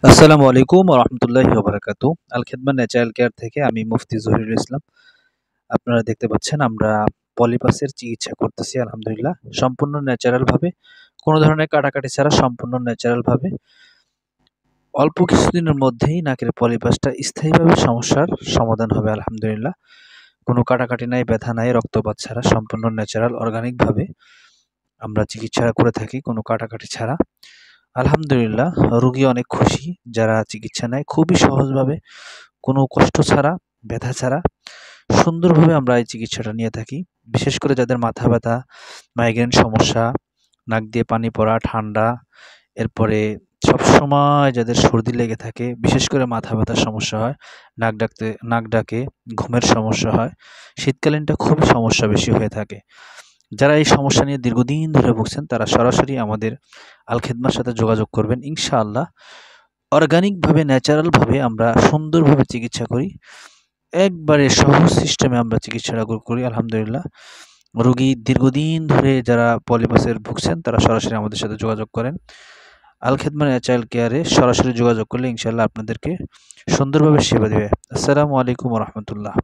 আসসালামু আলাইকুম ওয়া রাহমাতুল্লাহি ওয়া বারাকাতুহু। আল খিদমা ন্যাচারাল কেয়ার থেকে আমি মুফতি জহিরুল ইসলাম। আপনারা দেখতে পাচ্ছেন আমরা পলিপাসের চিকিৎসা করতেছি আলহামদুলিল্লাহ। সম্পূর্ণ ন্যাচারাল ভাবে, কোনো ধরনের কাটাকাটি ছাড়া সম্পূর্ণ ন্যাচারাল ভাবে। অল্প কিছুদিনের মধ্যেই নাকের পলিপাসটা স্থায়ীভাবে সমস্যার সমাধান হবে আলহামদুলিল্লাহ। কোনো কাটাকাটি নাই, ব্যথা নাই, রক্তপাত ছাড়া সম্পূর্ণ ন্যাচারাল অর্গানিক ভাবে আমরা চিকিৎসা করে থাকি কোনো কাটাকাটি ছাড়া। আলহামদুলিল্লাহ রোগী অনেক খুশি যারা চিকিৎসা নেয় খুবই সহজভাবে, কোনো কষ্ট ছাড়া, ব্যথা ছাড়া সুন্দরভাবে আমরা এই চিকিৎসাটা নিয়ে থাকি। বিশেষ করে যাদের মাথা ব্যথা, মাইগ্রেন সমস্যা, নাক দিয়ে পানি পড়া, ঠান্ডা, এরপরে সবসময় যাদের সর্দি লেগে থাকে, বিশেষ করে মাথা ব্যথার সমস্যা হয়, নাক ডাকে, ঘুমের সমস্যা হয়, শীতকালীনটা খুবই সমস্যা বেশি হয়ে থাকে। যারা এই সমস্যা নিয়ে দীর্ঘদিন ধরে ভুগছেন তারা সরাসরি আমাদের আল খিদমার সাথে যোগাযোগ করবেন। ইনশাআল্লাহ অর্গানিকভাবে, ন্যাচারালভাবে আমরা সুন্দরভাবে চিকিৎসা করি। একবারে সহজ সিস্টেমে আমরা চিকিৎসাটা করি আলহামদুলিল্লাহ। রোগী দীর্ঘদিন ধরে যারা পলিপাসের ভুগছেন তারা সরাসরি আমাদের সাথে যোগাযোগ করেন। আল খিদমা ন্যাচারাল কেয়ারে সরাসরি যোগাযোগ করলে ইনশাআল্লাহ আপনাদেরকে সুন্দরভাবে সেবা দিবে। আসসালামু আলাইকুম ওয়া রাহমাতুল্লাহ।